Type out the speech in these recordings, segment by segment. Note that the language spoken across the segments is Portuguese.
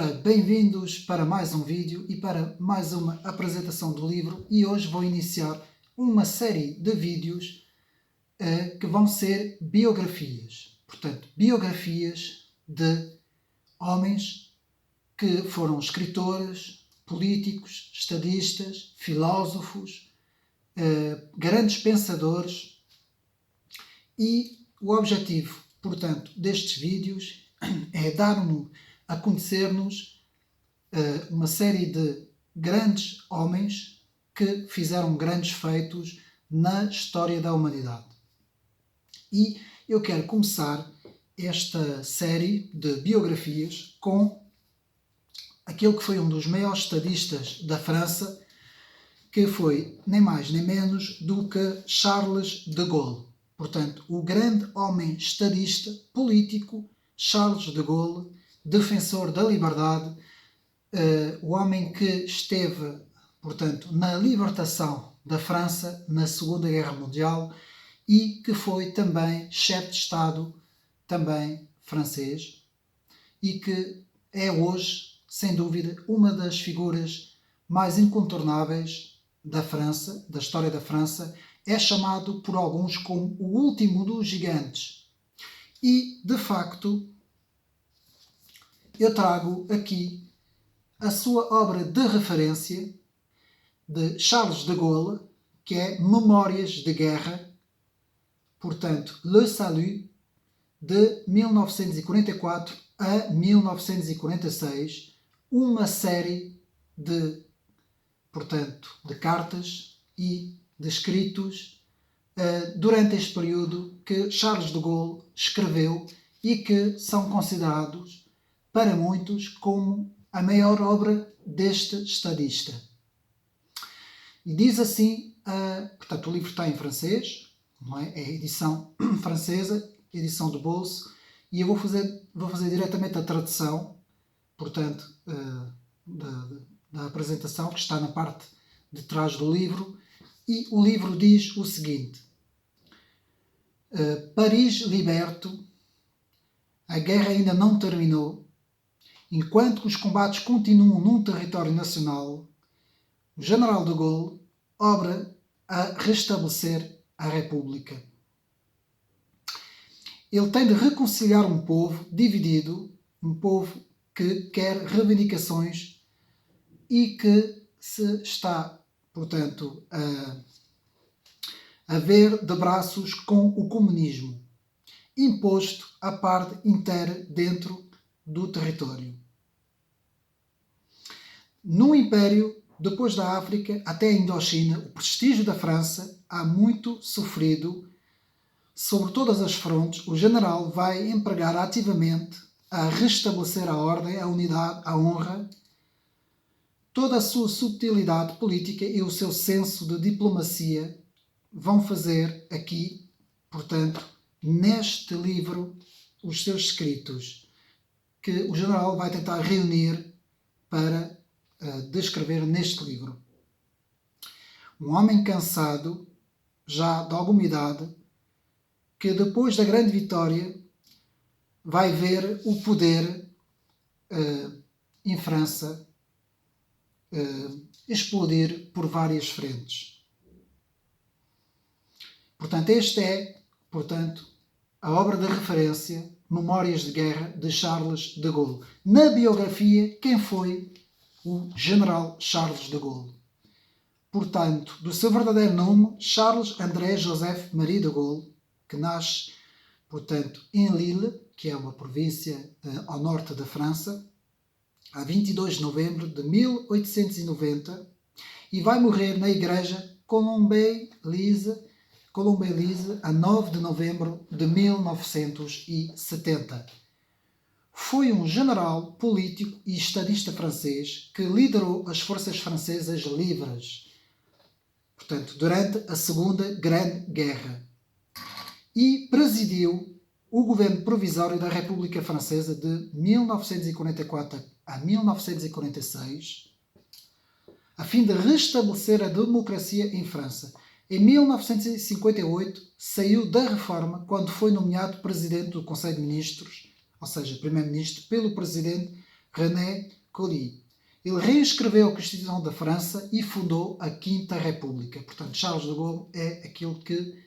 Ora, bem-vindos para mais um vídeo e para mais uma apresentação do livro, e hoje vou iniciar uma série de vídeos que vão ser biografias. Portanto, biografias de homens que foram escritores, políticos, estadistas, filósofos, grandes pensadores, e o objetivo, portanto, destes vídeos é dar-nos a conhecer-nos uma série de grandes homens que fizeram grandes feitos na história da humanidade. E eu quero começar esta série de biografias com aquele que foi um dos maiores estadistas da França, que foi nem mais nem menos do que Charles de Gaulle. Portanto, o grande homem estadista, político, Charles de Gaulle, defensor da liberdade, o homem que esteve, portanto, na libertação da França na Segunda Guerra Mundial e que foi também chefe de Estado, também francês, e que é hoje, sem dúvida, uma das figuras mais incontornáveis da França, da história da França. É chamado por alguns como o último dos gigantes. E, de facto, eu trago aqui a sua obra de referência de Charles de Gaulle, que é Memórias de Guerra, portanto, Le Salut, de 1944 a 1946, uma série de, portanto, de cartas e de escritos durante este período que Charles de Gaulle escreveu e que são considerados para muitos como a maior obra deste estadista. E diz assim, portanto, o livro está em francês, não é? É a edição francesa, edição de bolso, e eu vou fazer diretamente a tradução, portanto, da apresentação, que está na parte de trás do livro, e o livro diz o seguinte: Paris liberto, a guerra ainda não terminou. Enquanto os combates continuam num território nacional, o general de Gaulle obra a restabelecer a República. Ele tem de reconciliar um povo dividido, um povo que quer reivindicações e que se está, portanto, a ver de braços com o comunismo, imposto à parte inteira dentro do território. No Império, depois da África até a Indochina, o prestígio da França há muito sofrido. Sobre todas as frontes, o general vai empregar ativamente a restabelecer a ordem, a unidade, a honra. Toda a sua subtilidade política e o seu senso de diplomacia vão fazer aqui, portanto, neste livro, os seus escritos, que o general vai tentar reunir para descrever neste livro. Um homem cansado, já de alguma idade, que depois da grande vitória vai ver o poder em França explodir por várias frentes. Portanto, esta é, portanto, a obra de referência Memórias de Guerra de Charles de Gaulle. Na biografia, quem foi o general Charles de Gaulle? Portanto, do seu verdadeiro nome, Charles André Joseph Marie de Gaulle, que nasce, portanto, em Lille, que é uma província ao norte da França, a 22 de novembro de 1890, e vai morrer na igreja Colombe-Lise, a 9 de novembro de 1970. Foi um general, político e estadista francês que liderou as forças francesas livres, portanto, durante a Segunda Grande Guerra, e presidiu o governo provisório da República Francesa de 1944 a 1946, a fim de restabelecer a democracia em França. Em 1958, saiu da reforma quando foi nomeado presidente do Conselho de Ministros, ou seja, primeiro-ministro, pelo presidente René Colli. Ele reescreveu a Constituição da França e fundou a Quinta República. Portanto, Charles de Gaulle é aquele que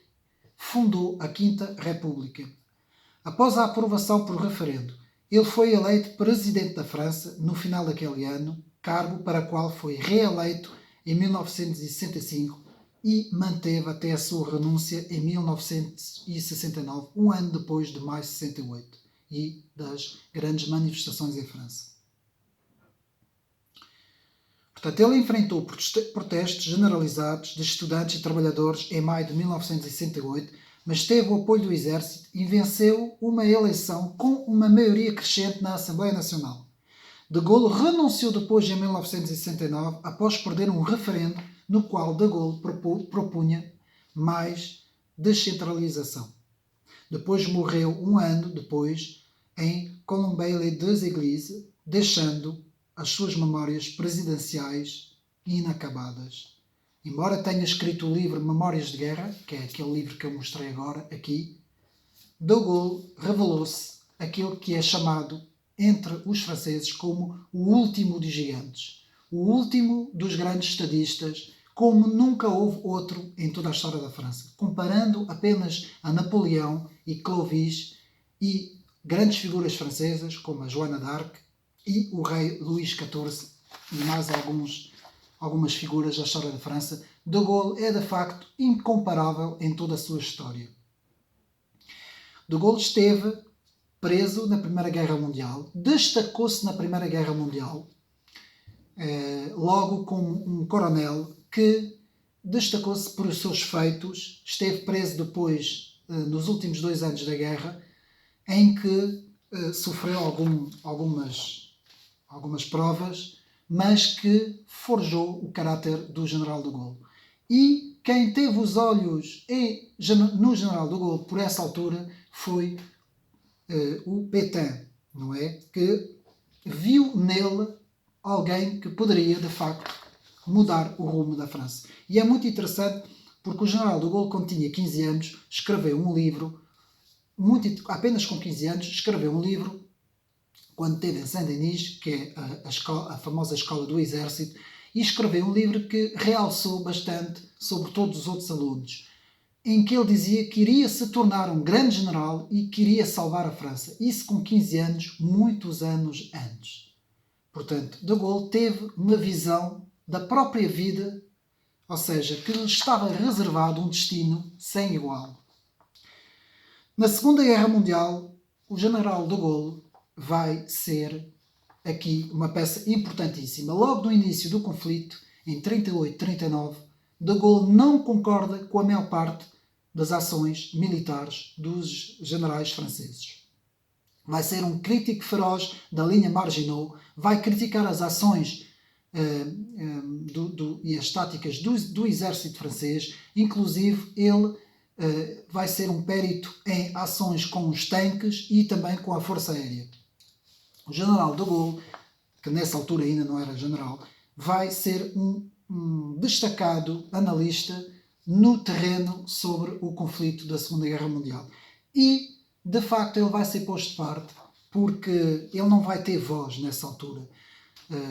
fundou a Quinta República. Após a aprovação por referendo, ele foi eleito presidente da França no final daquele ano, cargo para o qual foi reeleito em 1965 e manteve até a sua renúncia em 1969, um ano depois de maio de 68 e das grandes manifestações em França. Portanto, ele enfrentou protestos generalizados de estudantes e trabalhadores em maio de 1968, mas teve o apoio do exército e venceu uma eleição com uma maioria crescente na Assembleia Nacional. De Gaulle renunciou depois em 1969 após perder um referendo no qual De Gaulle propunha mais descentralização. Depois morreu um ano depois em Colombey-les-Deux-Églises, deixando as suas memórias presidenciais inacabadas. Embora tenha escrito o livro Memórias de Guerra, que é aquele livro que eu mostrei agora aqui, De Gaulle revelou-se aquele que é chamado entre os franceses como o último dos gigantes, o último dos grandes estadistas, como nunca houve outro em toda a história da França, comparando apenas a Napoleão e Clovis e grandes figuras francesas como a Joana d'Arc e o rei Luís XIV e mais algumas figuras da história da França. De Gaulle é de facto incomparável em toda a sua história. De Gaulle esteve preso na Primeira Guerra Mundial, destacou-se na Primeira Guerra Mundial, logo como um coronel que destacou-se por os seus feitos, esteve preso depois, nos últimos 2 anos da guerra, em que sofreu algumas provas, mas que forjou o caráter do General de Gaulle. E quem teve os olhos no General de Gaulle por essa altura foi o Pétain, não é? Que viu nele alguém que poderia, de facto, mudar o rumo da França. E é muito interessante porque o General de Gaulle, quando tinha 15 anos, escreveu um livro, apenas com 15 anos, escreveu um livro, quando esteve em Saint-Denis, que é a famosa escola do exército, e escreveu um livro que realçou bastante sobre todos os outros alunos, em que ele dizia que iria se tornar um grande general e que iria salvar a França. Isso com 15 anos, muitos anos antes. Portanto, De Gaulle teve uma visão da própria vida, ou seja, que lhe estava reservado um destino sem igual. Na Segunda Guerra Mundial, o General De Gaulle vai ser aqui uma peça importantíssima. Logo no início do conflito, em 38-39, De Gaulle não concorda com a maior parte das ações militares dos generais franceses. Vai ser um crítico feroz da linha Maginot, vai criticar as ações e as táticas do exército francês, inclusive ele vai ser um périto em ações com os tanques e também com a força aérea. O General de Gaulle, que nessa altura ainda não era general, vai ser um destacado analista no terreno sobre o conflito da Segunda Guerra Mundial. E, de facto, ele vai ser posto de parte porque ele não vai ter voz nessa altura.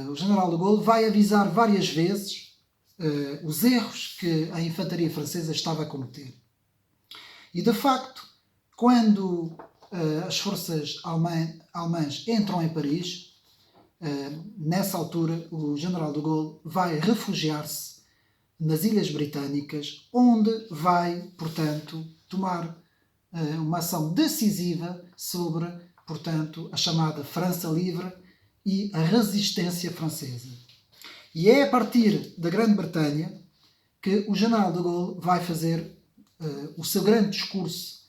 O General de Gaulle vai avisar várias vezes os erros que a infantaria francesa estava a cometer. E, de facto, quando as forças alemãs entram em Paris, nessa altura o General de Gaulle vai refugiar-se nas Ilhas Britânicas, onde vai, portanto, tomar uma ação decisiva sobre, portanto, a chamada França Livre e a resistência francesa. E é a partir da Grã-Bretanha que o General de Gaulle vai fazer o seu grande discurso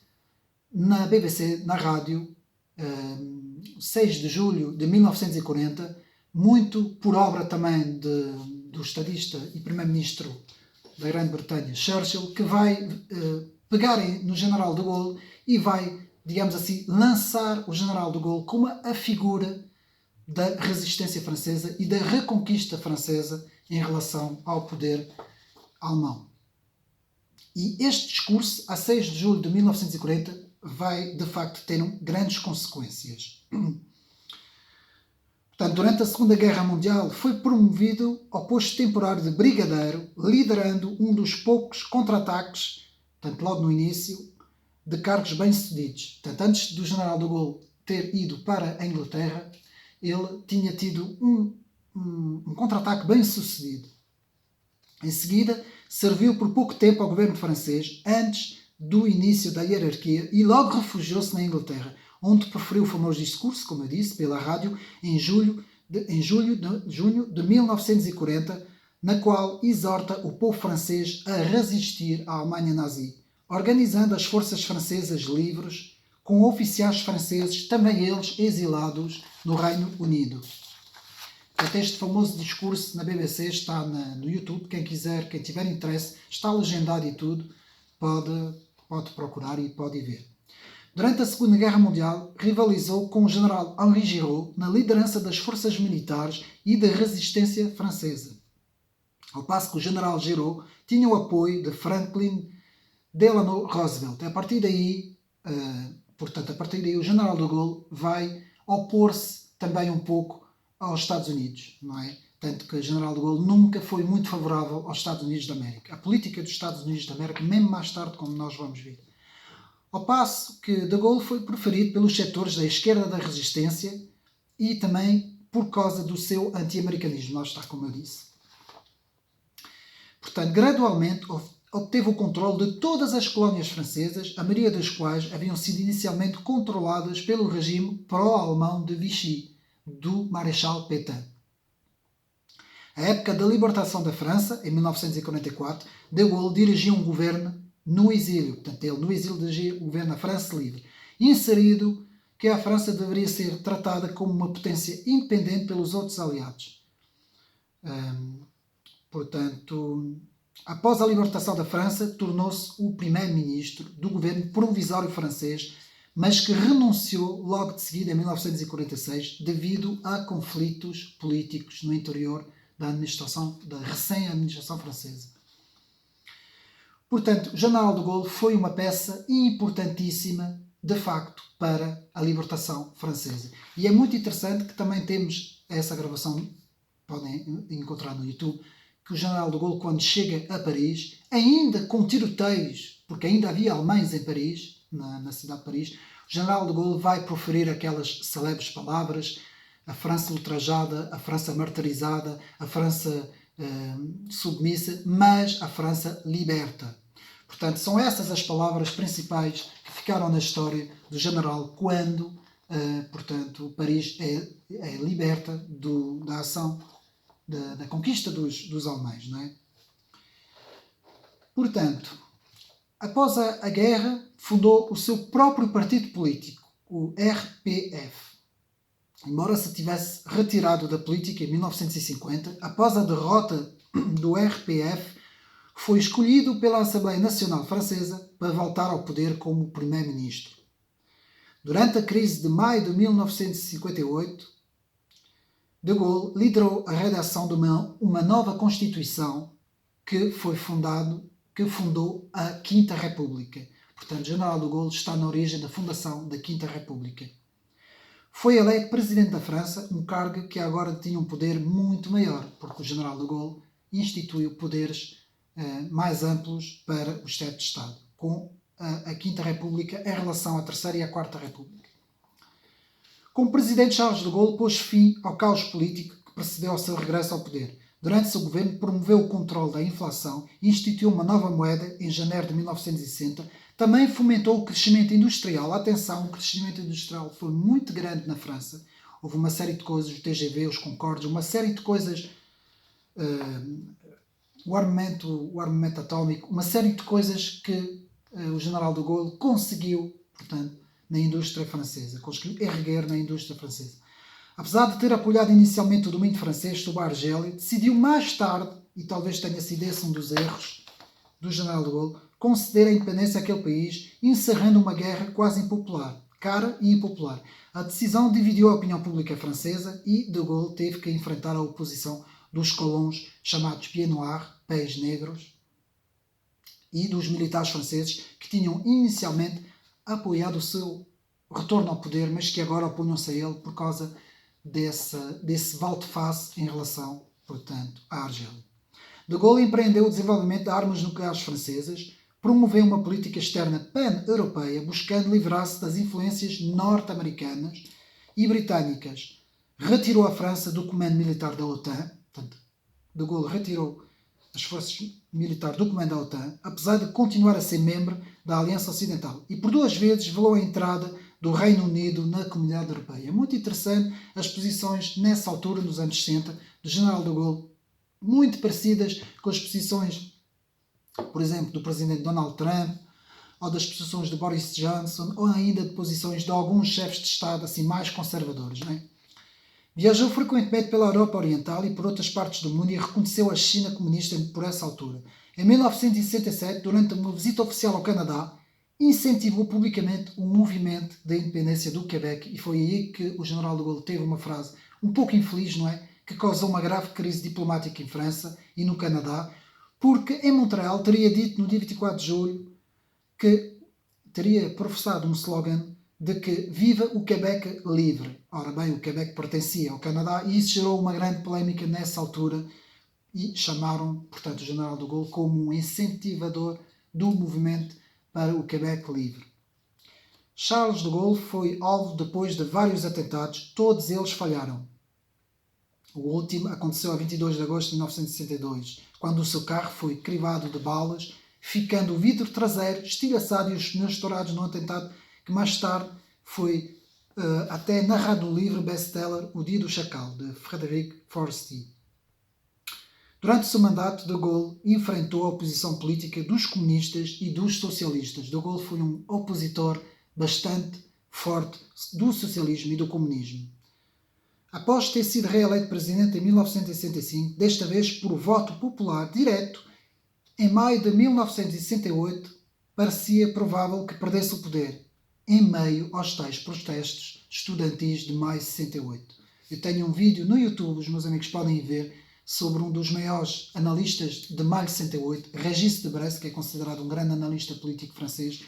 na BBC, na rádio, 6 de julho de 1940, muito por obra também do estadista e primeiro-ministro da Grã-Bretanha, Churchill, que vai pegar no General de Gaulle e vai, digamos assim, lançar o General de Gaulle como a figura da resistência francesa e da reconquista francesa em relação ao poder alemão. E este discurso, a 6 de julho de 1940, vai, de facto, ter grandes consequências. Portanto, durante a Segunda Guerra Mundial foi promovido ao posto temporário de brigadeiro, liderando um dos poucos contra-ataques, portanto, logo no início, de cargos bem-sucedidos. Portanto, antes do general de Gaulle ter ido para a Inglaterra, ele tinha tido um contra-ataque bem-sucedido. Em seguida, serviu por pouco tempo ao governo francês, antes do início da hierarquia, e logo refugiou-se na Inglaterra, onde proferiu o famoso discurso, como eu disse, pela rádio, em junho de 1940, na qual exorta o povo francês a resistir à Alemanha nazi, organizando as forças francesas livres, com oficiais franceses, também eles exilados no Reino Unido. Este famoso discurso na BBC está no YouTube, quem quiser, quem tiver interesse, está legendado e tudo, pode procurar e pode ver. Durante a Segunda Guerra Mundial, rivalizou com o general Henri Giraud na liderança das forças militares e da resistência francesa. Ao passo que o general Giraud tinha o apoio de Franklin Delano Roosevelt. A partir daí, o general de Gaulle vai opor-se também um pouco aos Estados Unidos, não é? Tanto que o general de Gaulle nunca foi muito favorável aos Estados Unidos da América. A política dos Estados Unidos da América, mesmo mais tarde, como nós vamos ver. Ao passo que de Gaulle foi preferido pelos setores da esquerda da resistência e também por causa do seu anti-americanismo, lá está, como eu disse. Portanto, gradualmente obteve o controle de todas as colónias francesas, a maioria das quais haviam sido inicialmente controladas pelo regime pró-alemão de Vichy, do Marechal Pétain. A época da libertação da França, em 1944, de Gaulle dirigiu um governo no exílio. Portanto, ele no exílio dirigia o governo da França Livre, inserido que a França deveria ser tratada como uma potência independente pelos outros aliados. Portanto, após a libertação da França, tornou-se o primeiro-ministro do governo provisório francês, mas que renunciou logo de seguida, em 1946, devido a conflitos políticos no interior da recém-administração francesa. Portanto, o general de Gaulle foi uma peça importantíssima, de facto, para a libertação francesa. E é muito interessante que também temos essa gravação, podem encontrar no YouTube, que o general de Gaulle, quando chega a Paris, ainda com tiroteios, porque ainda havia alemães em Paris, na cidade de Paris, o general de Gaulle vai proferir aquelas celebres palavras: a França ultrajada, a França martirizada, a França submissa, mas a França liberta. Portanto, são essas as palavras principais que ficaram na história do general quando, portanto, Paris é liberta da ação, da conquista dos alemães, não é? Portanto, após a guerra, fundou o seu próprio partido político, o RPF. Embora se tivesse retirado da política em 1950, após a derrota do RPF, foi escolhido pela Assembleia Nacional Francesa para voltar ao poder como primeiro-ministro. Durante a crise de maio de 1958, de Gaulle liderou a redação de uma nova Constituição que fundou a Quinta República. Portanto, o general de Gaulle está na origem da fundação da Quinta República. Foi eleito presidente da França, um cargo que agora tinha um poder muito maior, porque o general de Gaulle instituiu poderes mais amplos para o chefe de Estado, com a Quinta República em relação à Terceira e à Quarta República. Como presidente, Charles de Gaulle pôs fim ao caos político que precedeu ao seu regresso ao poder. Durante seu governo, promoveu o controle da inflação e instituiu uma nova moeda em janeiro de 1960. Também fomentou o crescimento industrial. Atenção, o crescimento industrial foi muito grande na França. Houve uma série de coisas, o TGV, os Concorde, uma série de coisas, o armamento atómico, uma série de coisas que o general de Gaulle conseguiu, portanto, na indústria francesa, conseguiu erguer na indústria francesa. Apesar de ter apoiado inicialmente o domínio francês sob a Argélia, decidiu mais tarde, e talvez tenha sido esse um dos erros do general de Gaulle, conceder a independência àquele país, encerrando uma guerra quase impopular, cara e impopular. A decisão dividiu a opinião pública francesa e de Gaulle teve que enfrentar a oposição dos colons chamados Pieds Noirs, pés negros, e dos militares franceses que tinham inicialmente apoiado o seu retorno ao poder, mas que agora opunham-se a ele por causa desse volte-face em relação, portanto, à Argélia. De Gaulle empreendeu o desenvolvimento de armas nucleares francesas, promoveu uma política externa pan-europeia, buscando livrar-se das influências norte-americanas e britânicas. Retirou a França do comando militar da OTAN, portanto, De Gaulle retirou as forças militares do comando da OTAN, apesar de continuar a ser membro da Aliança Ocidental. E por 2 vezes velou a entrada do Reino Unido na Comunidade Europeia. É muito interessante as posições nessa altura, nos anos 60, do General de Gaulle, muito parecidas com as posições, por exemplo, do presidente Donald Trump, ou das posições de Boris Johnson, ou ainda de posições de alguns chefes de Estado assim mais conservadores, não é? Viajou frequentemente pela Europa Oriental e por outras partes do mundo e reconheceu a China comunista por essa altura. Em 1967, durante uma visita oficial ao Canadá, incentivou publicamente o movimento da independência do Quebec e foi aí que o General de Gaulle teve uma frase um pouco infeliz, não é? Que causou uma grave crise diplomática em França e no Canadá, porque em Montreal teria dito no dia 24 de julho que teria professado um slogan de que viva o Quebec livre. Ora bem, o Quebec pertencia ao Canadá e isso gerou uma grande polémica nessa altura e chamaram, portanto, o General de Gaulle como um incentivador do movimento para o Quebec livre. Charles de Gaulle foi alvo depois de vários atentados, todos eles falharam. O último aconteceu a 22 de agosto de 1962, quando o seu carro foi crivado de balas, ficando o vidro traseiro estilhaçado e os pneus estourados no atentado que mais tarde foi até narrado no livro best-seller O Dia do Chacal, de Frederic Forestier. Durante o seu mandato, de Gaulle enfrentou a oposição política dos comunistas e dos socialistas. De Gaulle foi um opositor bastante forte do socialismo e do comunismo. Após ter sido reeleito presidente em 1965, desta vez por voto popular direto, em maio de 1968, parecia provável que perdesse o poder, em meio aos tais protestos estudantis de maio de 68. Eu tenho um vídeo no YouTube, os meus amigos podem ver, sobre um dos maiores analistas de maio de 68, Régis Debray, que é considerado um grande analista político francês.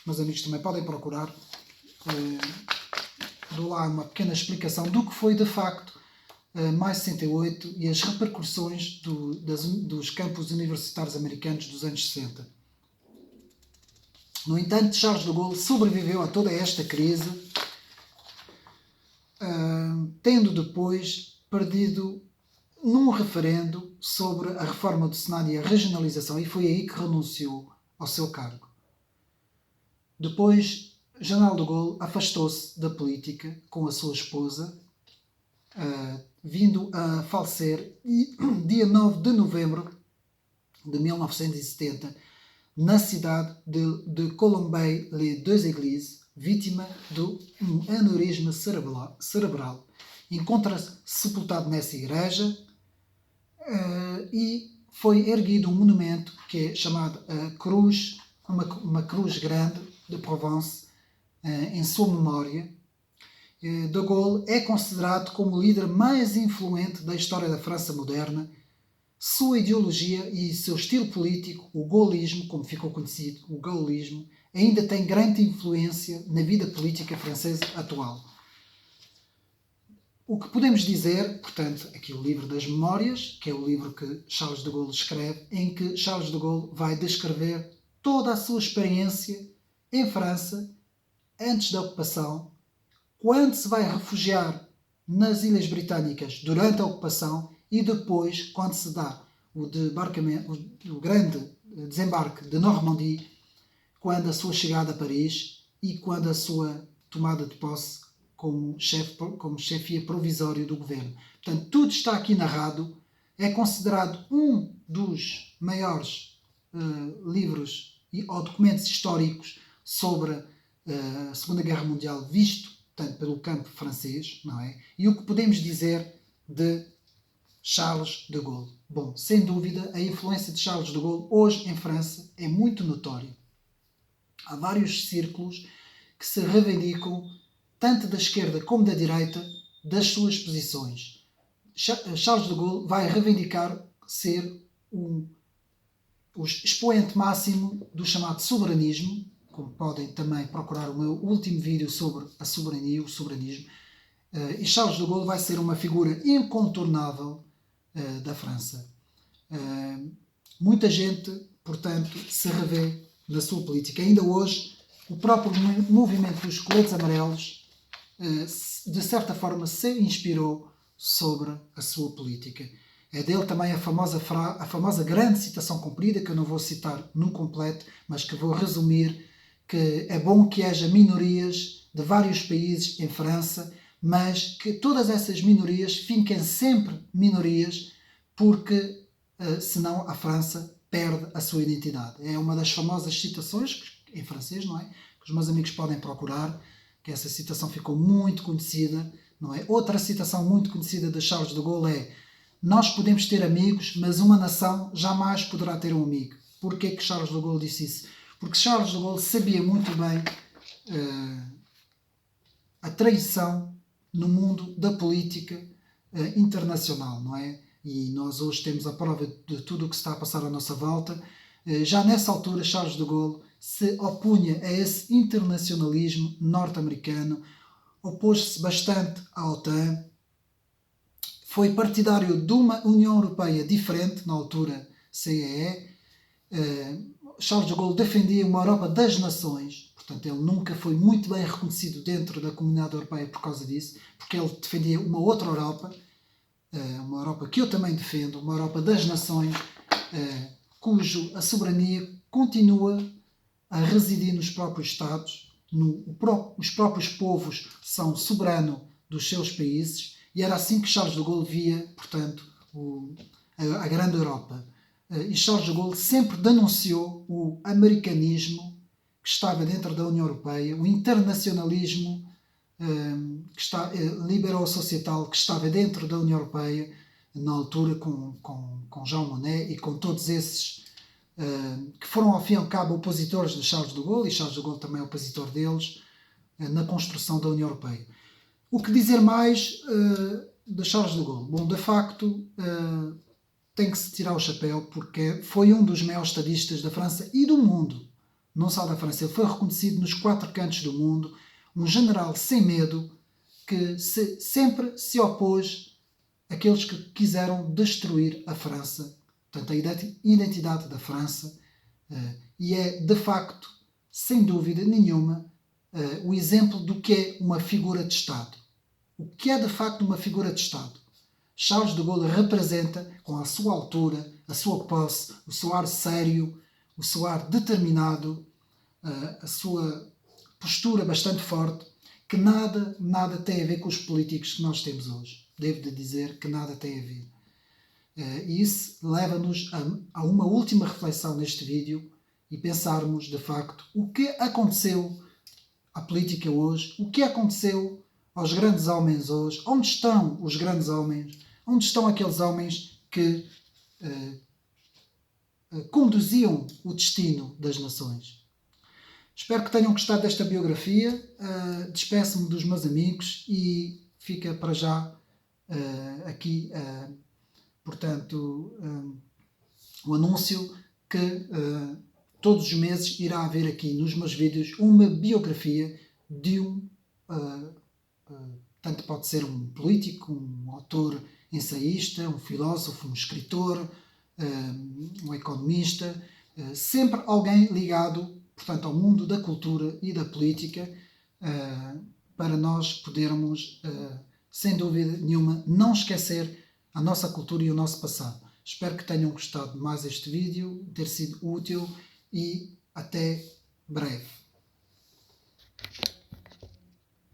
Meus amigos também podem procurar. Dou lá uma pequena explicação do que foi de facto maio de 68 e as repercussões dos campos universitários americanos dos anos 60. No entanto, Charles de Gaulle sobreviveu a toda esta crise, tendo depois perdido num referendo sobre a reforma do Senado e a regionalização, e foi aí que renunciou ao seu cargo. Depois, General de Gaulle afastou-se da política com a sua esposa, vindo a falecer dia 9 de novembro de 1970, na cidade de Colombey-les-Deux-Églises, vítima de um aneurisma cerebral. Encontra-se sepultado nessa igreja e foi erguido um monumento que é chamado Cruz, uma cruz grande de Provence, em sua memória. De Gaulle é considerado como o líder mais influente da história da França moderna. Sua ideologia e seu estilo político, o gaullismo, como ficou conhecido, o gaullismo, ainda tem grande influência na vida política francesa atual. O que podemos dizer, portanto, aqui o livro das Memórias, que é o livro que Charles de Gaulle escreve, em que Charles de Gaulle vai descrever toda a sua experiência em França, antes da ocupação, quando se vai refugiar nas Ilhas Britânicas durante a ocupação e depois, quando se dá o grande desembarque de Normandie, quando a sua chegada a Paris e quando a sua tomada de posse como chefia provisório do governo. Portanto, tudo está aqui narrado. É considerado um dos maiores livros ou documentos históricos sobre a Segunda Guerra Mundial, visto tanto pelo campo francês, não é? E o que podemos dizer de Charles de Gaulle? Bom, sem dúvida, a influência de Charles de Gaulle hoje em França é muito notória. Há vários círculos que se reivindicam, tanto da esquerda como da direita, das suas posições. Charles de Gaulle vai reivindicar ser o expoente máximo do chamado soberanismo, como podem também procurar o meu último vídeo sobre a soberania, o soberanismo. E Charles de Gaulle vai ser uma figura incontornável da França. Muita gente, portanto, se revê na sua política. Ainda hoje, o próprio movimento dos coletes amarelos, de certa forma, se inspirou sobre a sua política. É dele também a famosa grande citação comprida, que eu não vou citar no completo, mas que vou resumir, que é bom que haja minorias de vários países em França, mas que todas essas minorias fiquem sempre minorias, porque senão a França perde a sua identidade. É uma das famosas citações, em francês, não é? Que os meus amigos podem procurar, que essa citação ficou muito conhecida, não é? Outra citação muito conhecida de Charles de Gaulle é: nós podemos ter amigos, mas uma nação jamais poderá ter um amigo. Porquê que Charles de Gaulle disse isso? Porque Charles de Gaulle sabia muito bem a traição no mundo da política internacional, não é? E nós hoje temos a prova de tudo o que se está a passar à nossa volta. Já nessa altura, Charles de Gaulle se opunha a esse internacionalismo norte-americano, opôs-se bastante à OTAN, foi partidário de uma União Europeia diferente, na altura CEE. Charles de Gaulle defendia uma Europa das nações, portanto ele nunca foi muito bem reconhecido dentro da Comunidade Europeia por causa disso, porque ele defendia uma outra Europa, uma Europa que eu também defendo, uma Europa das nações, cuja a soberania continua a residir nos próprios Estados, os próprios povos são soberanos dos seus países, e era assim que Charles de Gaulle via, portanto, a grande Europa. E Charles de Gaulle sempre denunciou o americanismo que estava dentro da União Europeia, o internacionalismo liberal-societal que estava dentro da União Europeia, na altura com Jean Monnet e com todos esses que foram ao fim e ao cabo opositores de Charles de Gaulle, e Charles de Gaulle também é opositor deles, na construção da União Europeia. O que dizer mais de Charles de Gaulle? Bom, de facto, tem que se tirar o chapéu, porque foi um dos maiores estadistas da França e do mundo, não só da França. Ele foi reconhecido nos 4 cantos do mundo, um general sem medo, que sempre se opôs àqueles que quiseram destruir a França, portanto, a identidade da França, e é, de facto, sem dúvida nenhuma, o exemplo do que é uma figura de Estado. O que é, de facto, uma figura de Estado? Charles de Gaulle representa, com a sua altura, a sua posse, o seu ar sério, o seu ar determinado, a sua postura bastante forte, que nada tem a ver com os políticos que nós temos hoje. Devo dizer que nada tem a ver. E isso leva-nos a uma última reflexão neste vídeo e pensarmos, de facto, o que aconteceu à política hoje, o que aconteceu aos grandes homens hoje, onde estão os grandes homens, onde estão aqueles homens que conduziam o destino das nações. Espero que tenham gostado desta biografia. Despeço-me dos meus amigos e fica para já aqui, portanto, o anúncio que todos os meses irá haver aqui nos meus vídeos uma biografia de tanto pode ser um político, um autor ensaísta, um filósofo, um escritor, um economista, sempre alguém ligado, portanto, ao mundo da cultura e da política, para nós podermos, sem dúvida nenhuma, não esquecer a nossa cultura e o nosso passado. Espero que tenham gostado de mais este vídeo, ter sido útil, e até breve.